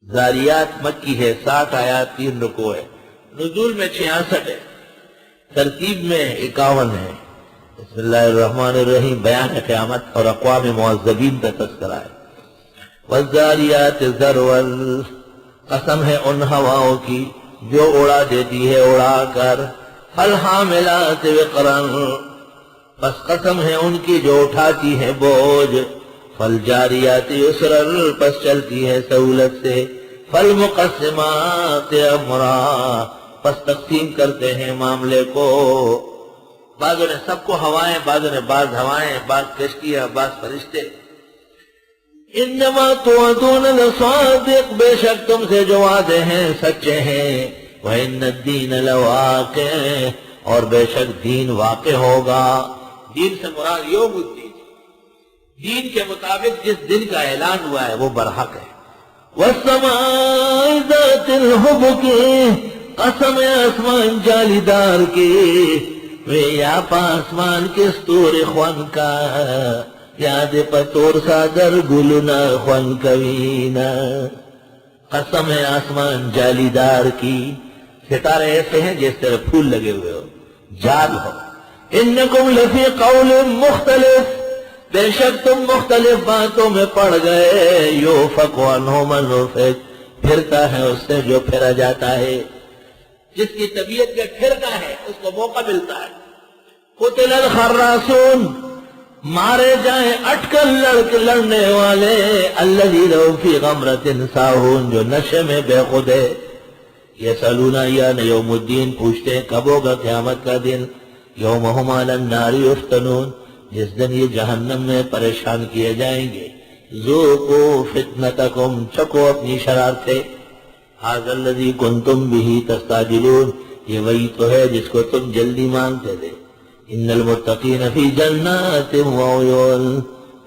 زاریات مکی ہے، 60 آیات 3 رکوع ہے، نزول میں 66 ہے، ترتیب میں 51 ہے۔ بسم اللہ الرحمن الرحیم، بیان قیامت اور اقوام معذبین کا تذکرہ ہے۔ والذاریات ذروا، قسم ہے ان ہواؤں کی جو اڑا دیتی ہے اڑا کر، فالحاملات وقرا، پس قسم ہے ان کی جو اٹھاتی ہے بوجھ، فالجاریات یسرا، پس چلتی ہے سہولت سے، فالمقسمات امرا، پس تقسیم کرتے ہیں معاملے کو، بعضوں نے سب کو ہوائیں، بعضوں نے بعض ہوائیں، بعض کشتیاں، بعض فرشتے۔ انما توعدون لصادق، بے شک تم سے جو وعدے ہیں سچے ہیں، وَإِنَّ الدِّينَ لَوَاقِعٌ، اور بے شک دین واقع ہوگا۔ دین سے مراد یوم الدین، دین کے مطابق جس دن کا اعلان ہوا ہے وہ برحق ہے۔ وَالسَّمَاءِ ذَاتِ الْحُبُكِ، قسم ہے آسمان جالی دار کی، وے یا پاسمان کس طور خوان کا، یاد پتور سادر گلنا خوان کوینا، قسم ہے آسمان جالی دار کی، ستارے ایسے ہیں جس طرح پھول لگے ہوئے ہو، جال ہو۔ انکم لفی قول مختلف، بے شک تم مختلف باتوں میں پڑ گئے، یوفق عنہ من یوفق، پھرتا ہے اس سے جو پھرا جاتا ہے، جس کی طبیعت میں پھرتا ہے اس کو موقع ملتا ہے۔ قتل الخراسون، مارے جائیں اٹکل لڑنے والے، الذین هم فی غمرۃ ساہون، جو نشے میں بے خود ہے۔ یسألون ایان یوم الدین، پوچھتے ہیں کب ہوگا قیامت کا دن، یوم هم علی النار یفتنون، جس دن یہ جہنم میں پریشان کیے جائیں گے۔ ذوقوا فتنتکم، چکو اپنی شرارتیں، ھذا الذی کنتم بہ تستعجلون، یہ وہی تو ہے جس کو تم جلدی مانگتے تھے۔ ان المتقین فی جنات وعیون،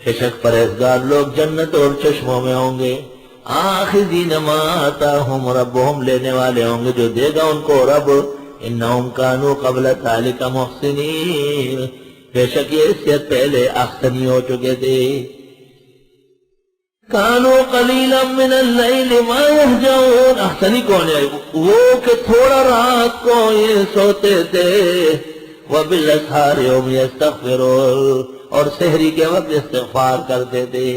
بے شک پرہیزگار لوگ جنت اور چشموں میں ہوں گے۔ آخذین ما آتاہم ربہم، لینے والے ہوں گے جو دے گا ان کو رب۔ انہم کانوا قبل ذلک محسنین، بے شک یہ اس سے پہلے احسنی ہو چکے تھے۔ کانوا قلیلا من اللیل ما یہجعون، احسنی کون ہے؟ وہ کہ تھوڑا رات کو یہ سوتے تھے، وبالاسحار هم یستغفرون، اور سحری کے وقت استغفار کرتے تھے،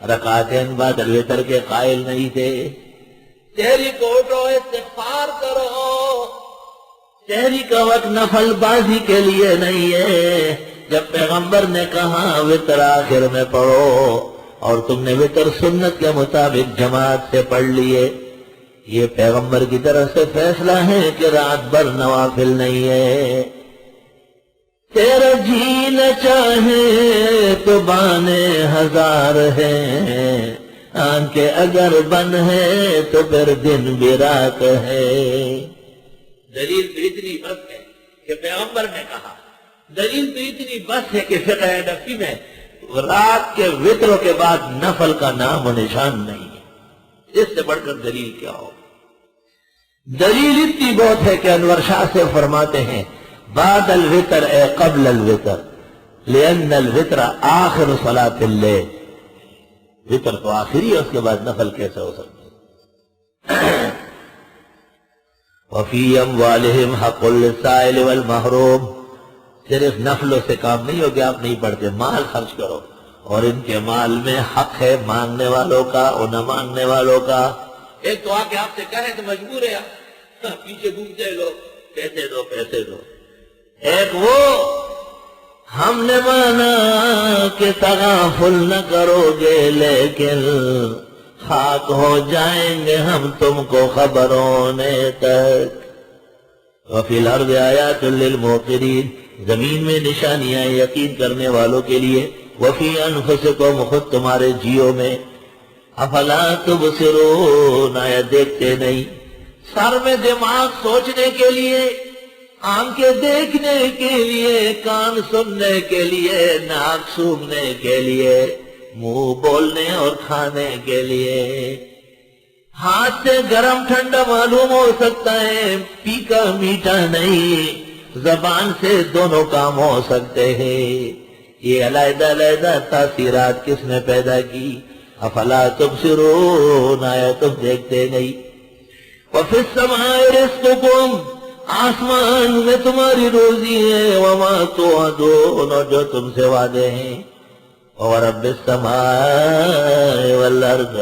رکعتین بعد الوتر کے قائل نہیں تھے۔ سحری کو اٹھو استغفار کرو، سحری کا وقت نفل بازی کے لیے نہیں ہے۔ جب پیغمبر نے کہا وتر آخر میں پڑھو، اور تم نے وتر سنت کے مطابق جماعت سے پڑھ لیے، یہ پیغمبر کی طرف سے فیصلہ ہے کہ رات بھر نوافل نہیں ہے۔ تیرا جی نہ چاہے تو بانے ہزار ہیں، آنکھیں اگر بند ہے تو پھر دن بھی رات ہے۔ دلیل تو اتنی بس ہے کہ پیغمبر نے کہا، دلیل تو اتنی بس ہے کہ فقہ نفی میں رات کے وتروں کے بعد نفل کا نام و نشان نہیں ہے، اس سے بڑھ کر دلیل کیا ہو؟ دلیل اتنی بہت ہے کہ انور شاہ سے فرماتے ہیں بعد الوتر اے قبل الوتر، لأن الوتر آخر صلاة اللیل، وتر تو آخری ہے، اس کے بعد نفل کیسے ہو سکتا ہے؟ وفی اموالہم حق للسائل والمحروم، صرف نفلوں سے کام نہیں ہوگا، آپ نہیں پڑھتے، مال خرچ کرو، اور ان کے مال میں حق ہے مانگنے والوں کا اور نہ مانگنے والوں کا۔ ایک تو آ کے آپ سے کہے تو مجبور ہے، پیچھے گھومتے لوگ پیسے دو پیسے دو، ایک وہ ہم نے مانا کہ تغافل نہ کرو گے لیکن خاک ہو جائیں گے ہم تم کو خبر ہونے تک۔ وفی الارض آیات للموقنین، زمین میں نشانیاں یقین کرنے والوں کے لیے، وفی انفسکم، خود تمہارے جیوں میں، افلا تبصرون، آیا دیکھتے نہیں؟ سر میں دماغ سوچنے کے لیے، آنکھیں دیکھنے کے لیے، کان سننے کے لیے، ناک سونگھنے کے لیے، منہ بولنے اور کھانے کے لیے۔ ہاتھ سے گرم ٹھنڈا معلوم ہو سکتا ہے، پھیکا میٹھا نہیں، زبان سے دونوں کام ہو سکتے ہیں۔ یہ علیحدہ علیحدہ تاثیرات کس نے پیدا کی؟ افلا تبصرون، آیا تم دیکھتے نہیں؟ وفی السماء رزقکم، آسمان میں تمہاری روزی ہے، وما توعدون، اور جو تم سے وعدے ہیں، ورب السماء والارض،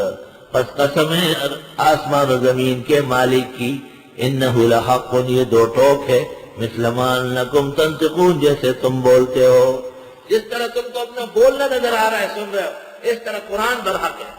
پس قسم ہے آسمان و زمین کے مالک کی، انہ لحق، یہ دو ٹوک ہے، مثل ما انکم تنطقون، جیسے تم بولتے ہو، جس طرح تم کو اپنا بولنا نظر آ رہا ہے، سن رہے ہو، اس طرح قرآن برحق ہے۔